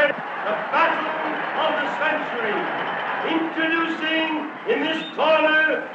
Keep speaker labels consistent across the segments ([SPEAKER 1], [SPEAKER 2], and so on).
[SPEAKER 1] The battle of the century. Introducing in this corner,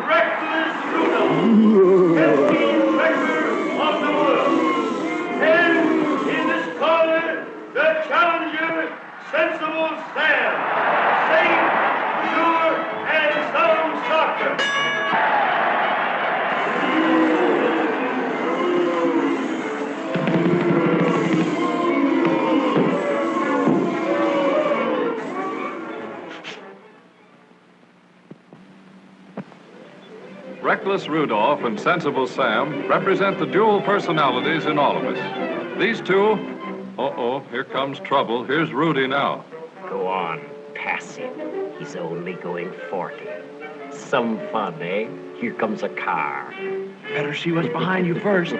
[SPEAKER 1] Reckless Rudolph, 15th record of the world. And in this corner, the challenger, Sensible Sam. Safe, pure, and sound soccer.
[SPEAKER 2] Reckless Rudolph and Sensible Sam represent the dual personalities in all of us. These two, here comes trouble. Here's Rudy now.
[SPEAKER 3] Go on, pass him. He's only going 40. Some fun, eh? Here comes a car.
[SPEAKER 4] Better see what's behind you first.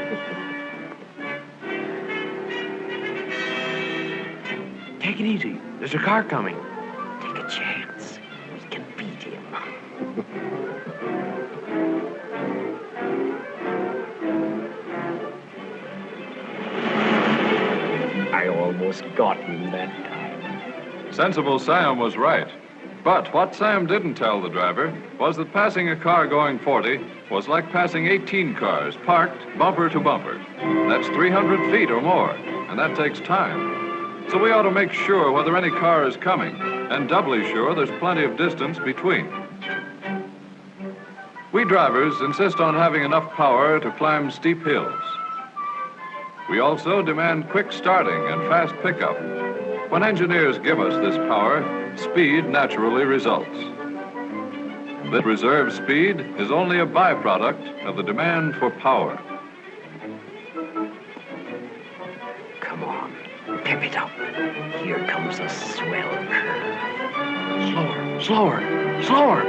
[SPEAKER 4] Take it easy. There's a car coming.
[SPEAKER 3] Take a chance. We can beat him. I almost got him that time.
[SPEAKER 2] Sensible Sam was right. But what Sam didn't tell the driver was that passing a car going 40 was like passing 18 cars parked bumper to bumper. That's 300 feet or more, and that takes time. So we ought to make sure whether any car is coming, and doubly sure there's plenty of distance between. We drivers insist on having enough power to climb steep hills. We also demand quick starting and fast pickup. When engineers give us this power, speed naturally results. The reserve speed is only a byproduct of the demand for power.
[SPEAKER 3] Come on, pep it up. Here comes a swell curve.
[SPEAKER 4] Slower, slower, slower.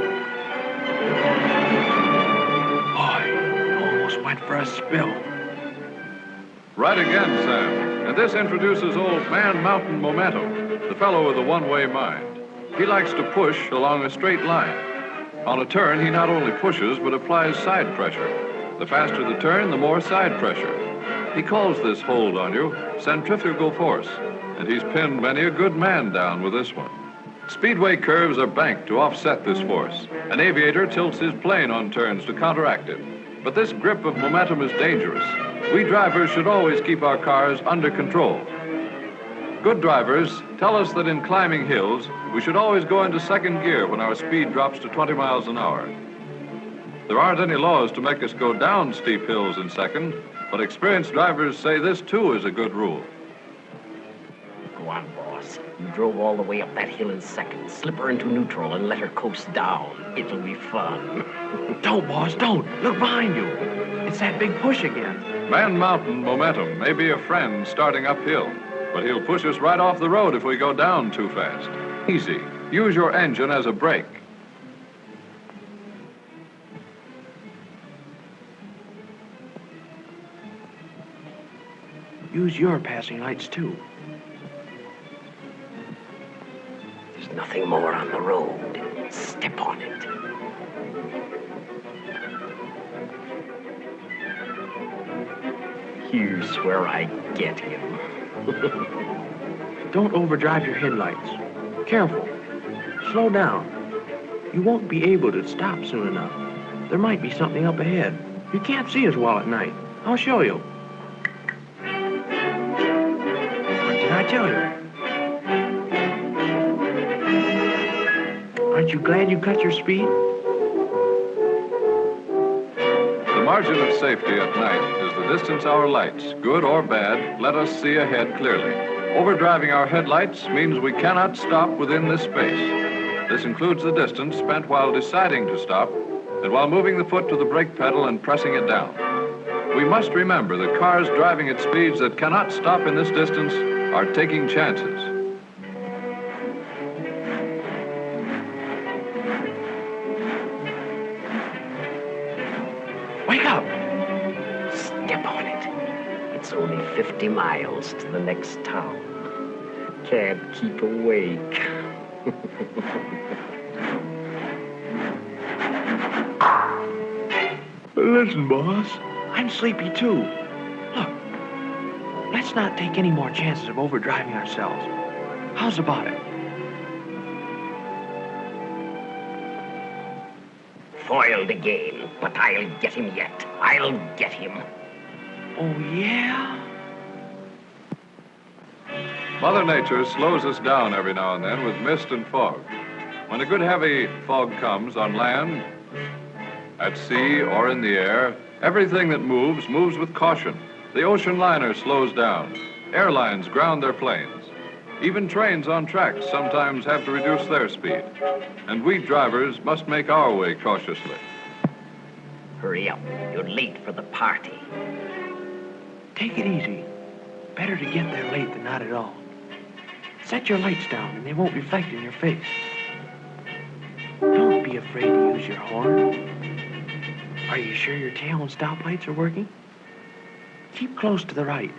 [SPEAKER 4] Boy, almost went for a spill.
[SPEAKER 2] Right again, Sam. And this introduces old Man Mountain Momentum, the fellow with a one-way mind. He likes to push along a straight line. On a turn, he not only pushes, but applies side pressure. The faster the turn, the more side pressure. He calls this hold on you centrifugal force, and he's pinned many a good man down with this one. Speedway curves are banked to offset this force. An aviator tilts his plane on turns to counteract it. But this grip of momentum is dangerous. We drivers should always keep our cars under control. Good drivers tell us that in climbing hills, we should always go into second gear when our speed drops to 20 miles an hour. There aren't any laws to make us go down steep hills in second, but experienced drivers say this too is a good rule.
[SPEAKER 3] Go on, boss. You drove all the way up that hill in second. Slip her into neutral and let her coast down. It'll be fun.
[SPEAKER 4] Don't, boss, don't. Look behind you. It's that big push again.
[SPEAKER 2] Man Mountain Momentum may be a friend starting uphill, but he'll push us right off the road if we go down too fast. Easy. Use your engine as a brake.
[SPEAKER 4] Use your passing lights, too.
[SPEAKER 3] There's nothing more on the road. Step on it. Here's where I get him.
[SPEAKER 4] Don't overdrive your headlights. Careful. Slow down. You won't be able to stop soon enough. There might be something up ahead. You can't see as well at night. I'll show you. What did I tell you? Aren't you glad you cut your speed?
[SPEAKER 2] The margin of safety at night is the distance our lights, good or bad, let us see ahead clearly. Overdriving our headlights means we cannot stop within this space. This includes the distance spent while deciding to stop and while moving the foot to the brake pedal and pressing it down. We must remember that cars driving at speeds that cannot stop in this distance are taking chances.
[SPEAKER 4] Wake up!
[SPEAKER 3] Step on it. It's only 50 miles to the next town. Can't keep awake.
[SPEAKER 4] Listen, boss. I'm sleepy, too. Look, let's not take any more chances of overdriving ourselves. How's about it?
[SPEAKER 3] Foiled again, but I'll get him yet. I'll get him.
[SPEAKER 4] Oh, yeah?
[SPEAKER 2] Mother Nature slows us down every now and then with mist and fog. When a good heavy fog comes on land, at sea, or in the air, everything that moves with caution. The ocean liner slows down. Airlines ground their planes. Even trains on tracks sometimes have to reduce their speed. And we drivers must make our way cautiously.
[SPEAKER 3] Hurry up. You're late for the party.
[SPEAKER 4] Take it easy. Better to get there late than not at all. Set your lights down and they won't reflect in your face. Don't be afraid to use your horn. Are you sure your tail and stoplights are working? Keep close to the right.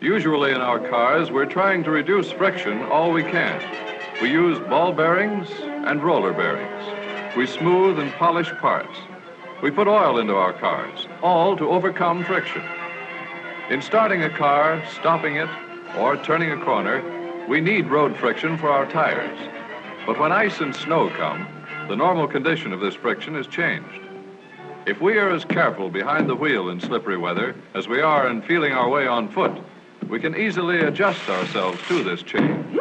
[SPEAKER 2] Usually in our cars, we're trying to reduce friction all we can. We use ball bearings and roller bearings. We smooth and polish parts. We put oil into our cars, all to overcome friction. In starting a car, stopping it, or turning a corner, we need road friction for our tires. But when ice and snow come, the normal condition of this friction is changed. If we are as careful behind the wheel in slippery weather as we are in feeling our way on foot, we can easily adjust ourselves to this change.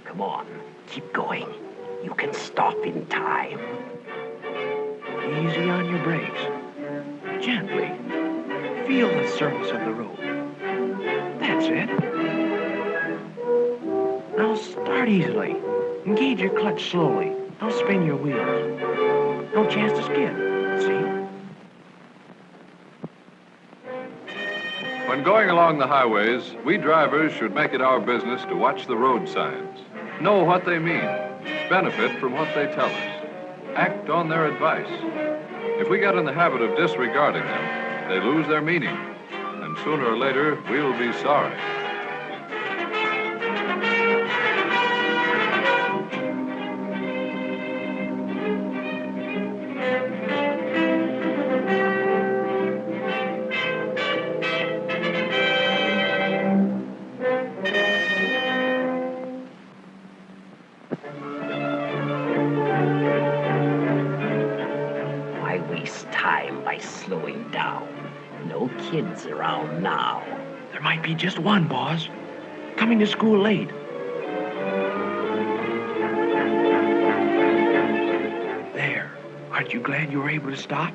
[SPEAKER 3] Come on, keep going. You can stop in time.
[SPEAKER 4] Easy on your brakes. Gently. Feel the surface of the road. That's it. Now start easily. Engage your clutch slowly. Don't spin your wheels. No chance to skid. See?
[SPEAKER 2] When going along the highways, we drivers should make it our business to watch the road signs, know what they mean, benefit from what they tell us, act on their advice. If we get in the habit of disregarding them, they lose their meaning, and sooner or later, we'll be sorry.
[SPEAKER 3] Slowing down. No kids around now.
[SPEAKER 4] There might be just one, boss. Coming to school late. There. Aren't you glad you were able to stop?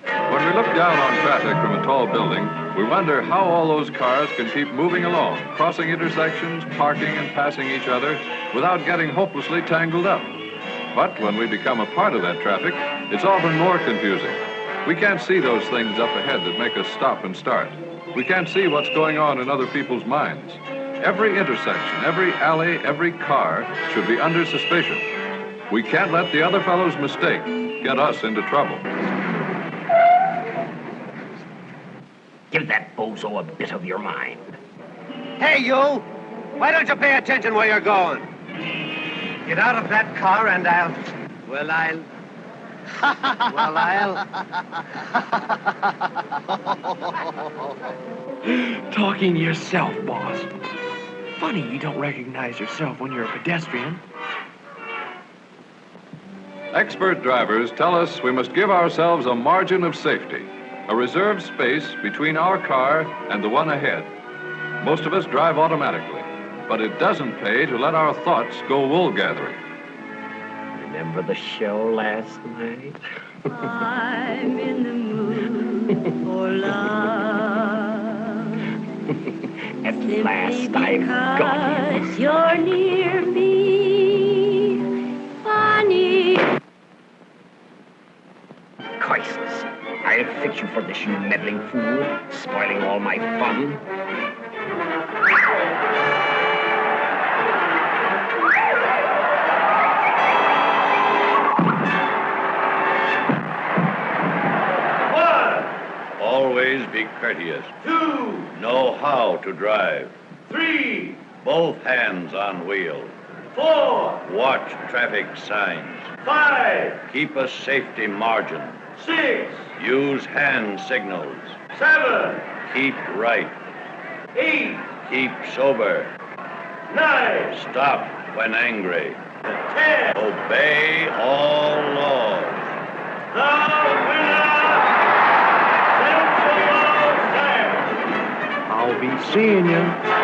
[SPEAKER 2] When we look down on traffic from a tall building, we wonder how all those cars can keep moving along, crossing intersections, parking and passing each other without getting hopelessly tangled up. But when we become a part of that traffic, it's often more confusing. We can't see those things up ahead that make us stop and start. We can't see what's going on in other people's minds. Every intersection, every alley, every car should be under suspicion. We can't let the other fellow's mistake get us into trouble.
[SPEAKER 3] Give that bozo a bit of your mind.
[SPEAKER 5] Hey, you! Why don't you pay attention where you're going? Get out of that car and I'll...
[SPEAKER 4] Talking to yourself, boss. Funny you don't recognize yourself when you're a pedestrian.
[SPEAKER 2] Expert drivers tell us we must give ourselves a margin of safety, a reserved space between our car and the one ahead. Most of us drive automatically, but it doesn't pay to let our thoughts go wool gathering.
[SPEAKER 3] Remember the show last night?
[SPEAKER 6] I'm in the mood for love.
[SPEAKER 3] At last I've got him.
[SPEAKER 6] Because you're near me, funny.
[SPEAKER 3] Crisis. I'll fix you for this, you meddling fool, spoiling all my fun.
[SPEAKER 7] Always be courteous.
[SPEAKER 1] 2,
[SPEAKER 7] Know how to drive.
[SPEAKER 1] 3,
[SPEAKER 7] Both hands on wheel.
[SPEAKER 1] 4,
[SPEAKER 7] Watch traffic signs.
[SPEAKER 1] 5,
[SPEAKER 7] Keep a safety margin.
[SPEAKER 1] 6,
[SPEAKER 7] Use hand signals.
[SPEAKER 1] 7,
[SPEAKER 7] Keep right.
[SPEAKER 1] 8,
[SPEAKER 7] Keep sober.
[SPEAKER 1] 9,
[SPEAKER 7] Stop when angry.
[SPEAKER 1] 10.
[SPEAKER 7] Obey all laws.
[SPEAKER 1] The winner, Central Sam.
[SPEAKER 4] I'll be seeing you.